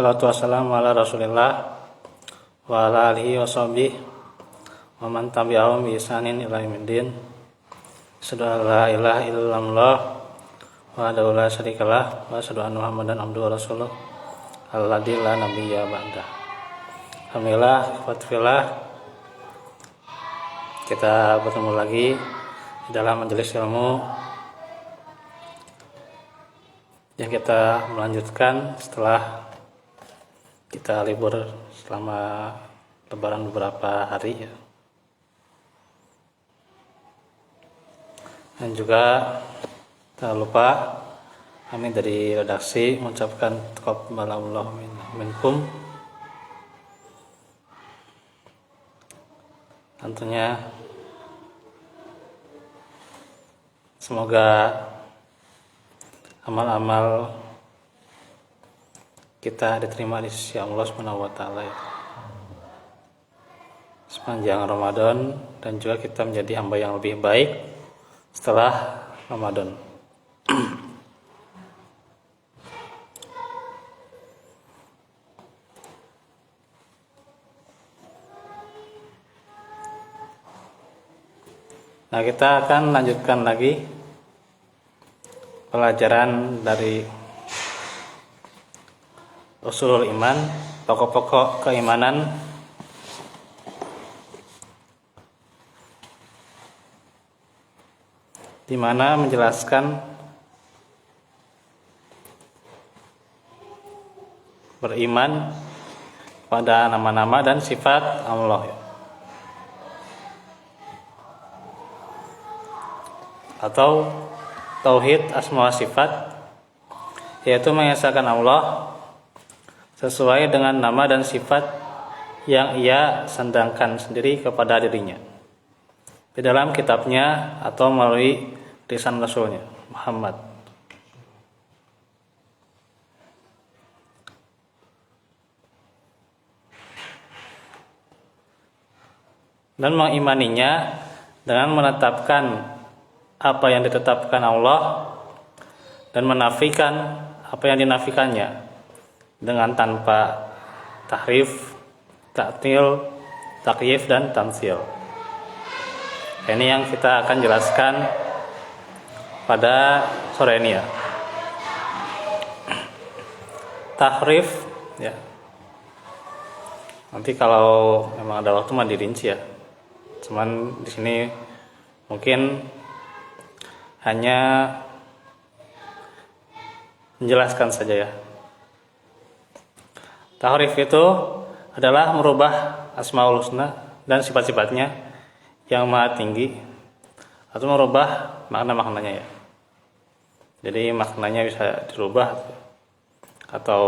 Salatu wassalamu ala rasulillah wa ala alihi wa sahbihi wa man tabi'ahum bi ihsanin ila yaumiddin. Asyhadu an la ilaha illallah wahdahu la syarikalah wa asyhadu anna Muhammadan abduhu wa rasuluh alladzi la nabiyya ba'dah. Alhamdulillah, ikhwatillah, kita bertemu lagi di dalam majelis ilmu yang kita melanjutkan setelah kita libur selama lebaran beberapa hari ya. Dan juga tak lupa kami dari redaksi mengucapkan taqabbalallahu minkum. Tentunya semoga amal-amal kita diterima di sisi Allah Subhanahu wa taala ya. Sepanjang Ramadan, dan juga kita menjadi hamba yang lebih baik setelah Ramadan. Nah, kita akan lanjutkan lagi pelajaran dari usulul iman, pokok-pokok keimanan, di mana menjelaskan beriman pada nama-nama dan sifat Allah, atau tauhid asma wa sifat, yaitu mengesahkan Allah sesuai dengan nama dan sifat yang ia sandangkan sendiri kepada dirinya di dalam kitabnya atau melalui lisan Rasulnya Muhammad. Dan mengimaninya dengan menetapkan apa yang ditetapkan Allah dan menafikan apa yang dinafikannya dengan tanpa tahrif, ta'til, takyif, dan tamtsil. Ini yang kita akan jelaskan pada sore ini ya. Tahrif ya. Nanti kalau memang ada waktu mah dirinci ya. Cuman di sini mungkin hanya menjelaskan saja ya. Tahrif itu adalah merubah asmaul husna dan sifat-sifatnya yang maha tinggi, atau merubah makna-maknanya ya. Jadi maknanya bisa dirubah atau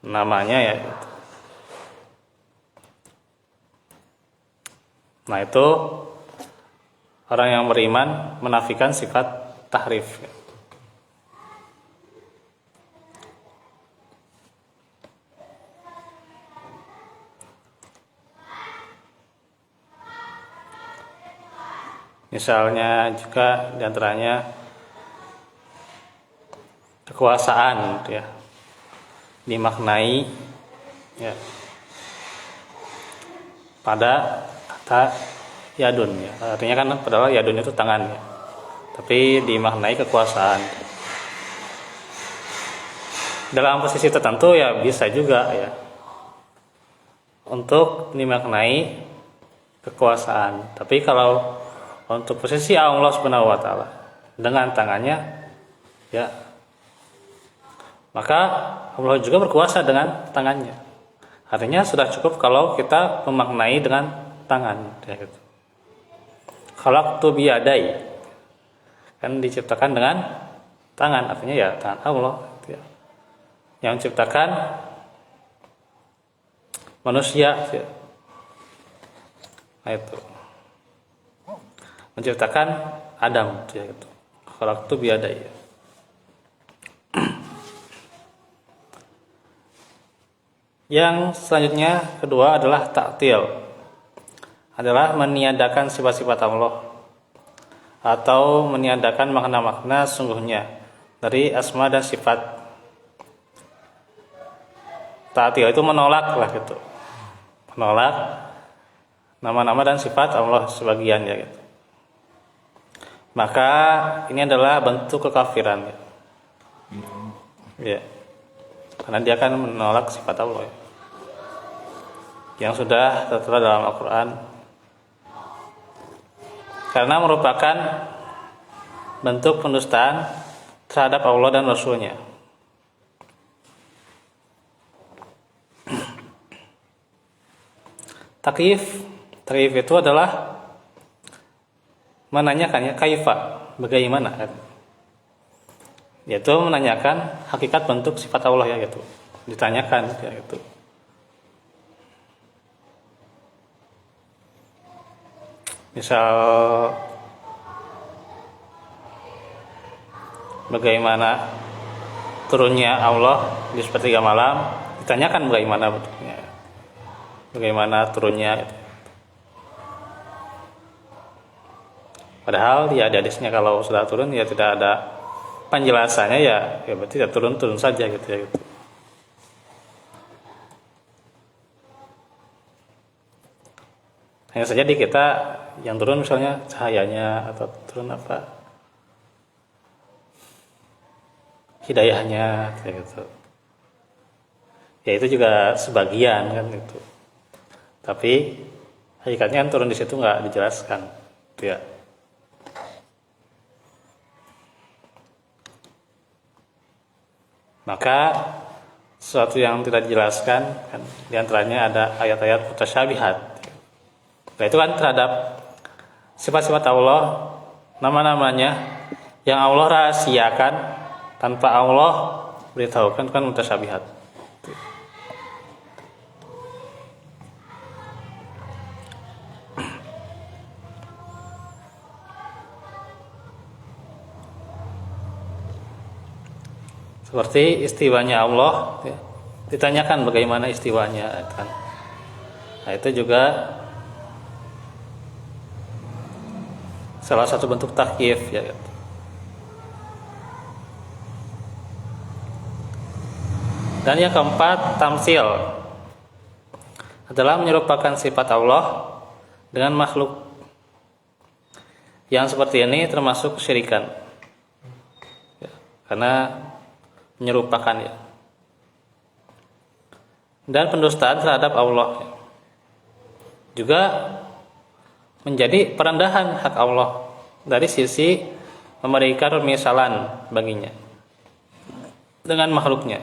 namanya ya. Nah, itu orang yang beriman menafikan sifat tahrif. Misalnya juga diantaranya kekuasaan ya, dimaknai ya pada kata yadun ya. Artinya kan padahal yadun itu tangan ya, tapi dimaknai kekuasaan. Dalam posisi tertentu ya bisa juga ya untuk dimaknai kekuasaan. Tapi kalau untuk posisi Allah Subhanahu wa taala dengan tangannya ya, maka Allah juga berkuasa dengan tangannya. Artinya sudah cukup kalau kita memaknai dengan tangan ya gitu. Khalaqtu biyadai, kan diciptakan dengan tangan, artinya ya tangan Allah gitu ya, yang menciptakan manusia ya. Nah, itu menciptakan Adam ya gitu. Khalaqtu biyadai. Yang selanjutnya kedua adalah ta'til, adalah meniadakan sifat-sifat Allah atau meniadakan makna-makna sungguhnya dari asma dan sifat ta'til itu menolak lah gitu. Menolak nama-nama dan sifat Allah sebagian ya gitu. Maka ini adalah bentuk kekafiran ya. Ya. Karena dia akan menolak sifat Allah ya. Yang sudah tertera dalam Al-Qur'an. Karena merupakan bentuk pendustaan terhadap Allah dan Rasul-Nya. Takyif itu adalah menanyakan ya kaifa, bagaimana kan? Yaitu menanyakan hakikat bentuk sifat Allah ya gitu. Ditanyakan ya gitu. Misal bagaimana turunnya Allah di sepertiga malam, ditanyakan bagaimana bentuknya. Bagaimana turunnya gitu. Padahal ya di hadisnya kalau sudah turun ya tidak ada penjelasannya ya berarti ya turun saja gitu ya gitu. Hanya saja di kita yang turun misalnya cahayanya atau turun apa hidayahnya kayak gitu. Ya itu juga sebagian kan gitu. Tapi hakikatnya kan turun di situ nggak dijelaskan, gitu ya. Maka sesuatu yang tidak dijelaskan kan diantaranya ada ayat-ayat mutasyabihat. Nah itu kan terhadap sifat-sifat Allah, nama-namanya yang Allah rahasiakan tanpa Allah beritahukan kan mutasyabihat. Seperti istiwanya Allah ya. Ditanyakan bagaimana istiwanya kan. Nah itu juga salah satu bentuk takyif ya. Dan yang keempat, tamtsil adalah menyerupakan sifat Allah dengan makhluk. Yang seperti ini termasuk kesyirikan ya, karena menyerupakan ya. Dan pendustaan terhadap Allah ya. Juga menjadi perendahan hak Allah dari sisi memberikan permisalan baginya dengan makhluknya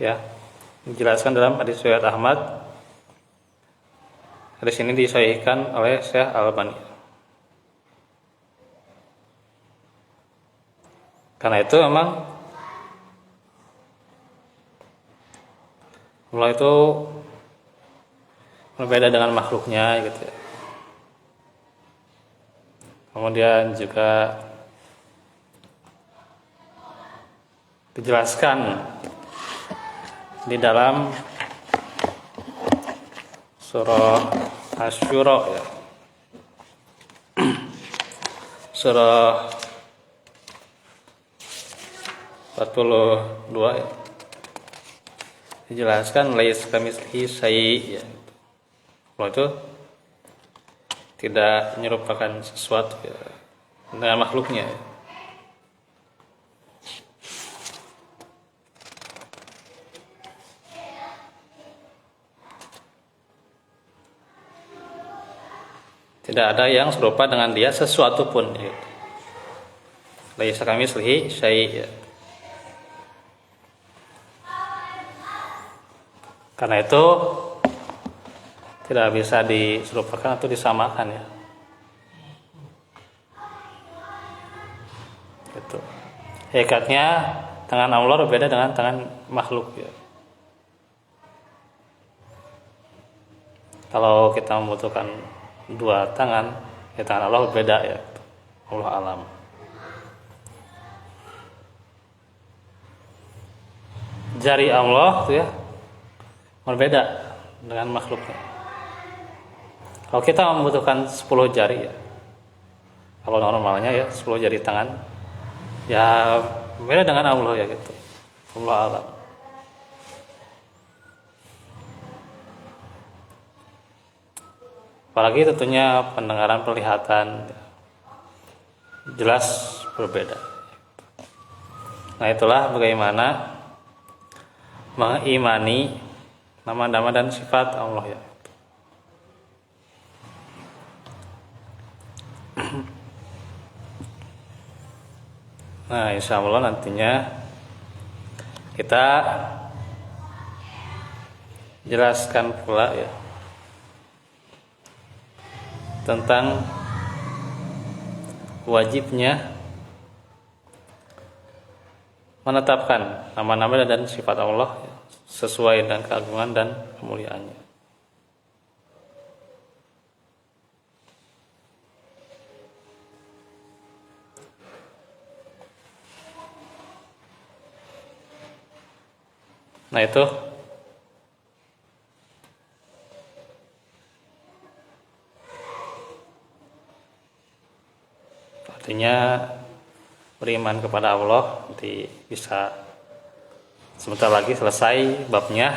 ya. Dijelaskan dalam hadis riwayat Ahmad. Hadis ini disahihkan oleh Syekh Al-Albani. Karena itu memang Allah itu berbeda dengan makhluknya gitu ya. Kemudian juga dijelaskan di dalam surah Asy-Syura ya. Surah 42 ya. Dijelaskan laisa kamitslihi syai' ya. Allah itu tidak menyerupakan sesuatu ya, dengan makhluknya ya. Tidak ada yang serupa dengan dia sesuatu pun ya. Laisa kamitslihi syai' ya. Karena itu tidak bisa diserupakan atau disamakan ya. Gitu. Hakikatnya tangan Allah berbeda dengan tangan makhluk ya. Kalau kita membutuhkan dua tangan, ya tangan Allah berbeda ya. Allah alam. Jari Allah tuh ya berbeda dengan makhluknya. Kalau kita membutuhkan 10 jari ya. Kalau normalnya ya 10 jari tangan ya beda dengan Allah ya gitu. Allah alam. Apalagi tentunya pendengaran, penglihatan jelas berbeda. Nah, itulah bagaimana mengimani nama-nama dan sifat Allah ya. Nah, insya Allah nantinya kita jelaskan pula ya tentang wajibnya menetapkan nama-nama dan sifat Allah sesuai dengan keagungan dan kemuliaannya. Nah, itu artinya beriman kepada Allah. Nanti bisa sebentar lagi selesai babnya.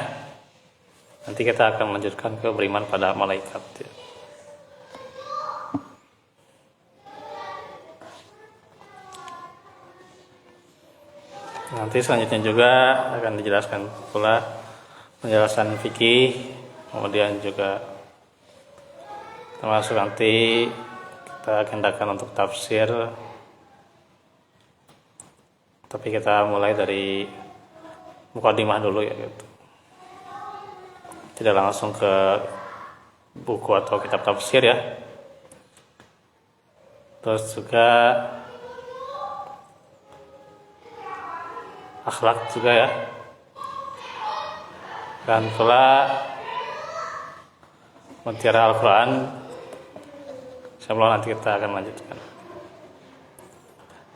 Nanti kita akan melanjutkan ke beriman pada malaikat. Nanti selanjutnya juga akan dijelaskan pula penjelasan fikih, kemudian juga termasuk nanti kita agendakan untuk tafsir. Tapi kita mulai dari mukadimah dulu ya gitu. Tidak langsung ke buku atau kitab tafsir ya. Terus juga akhlak juga ya. Dan pula mutiara Al-Quran. Insyaallah nanti kita akan lanjutkan.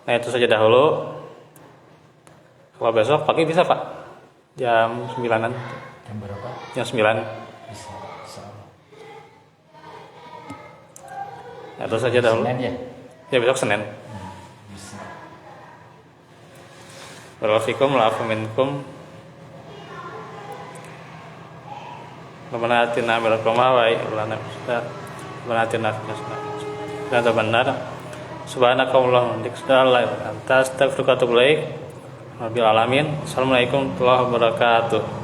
Nah, itu saja dahulu. Kalau besok pagi bisa Pak? Jam 9-an. Jam berapa? Jam 9. Bisa. Nah, itu saja dahulu. Senin ya? Ya, besok Senin. Bisa. Barakallahu la'afu minkum. Rabbana atina min ladunka wa lana muslimin. Rabbana atina fid dunya hasanah benar. Subhanakallahumma wa bihamdika astaghfiruka wa atubu ilaik. Rabbil alamin. Assalamualaikum warahmatullahi wabarakatuh.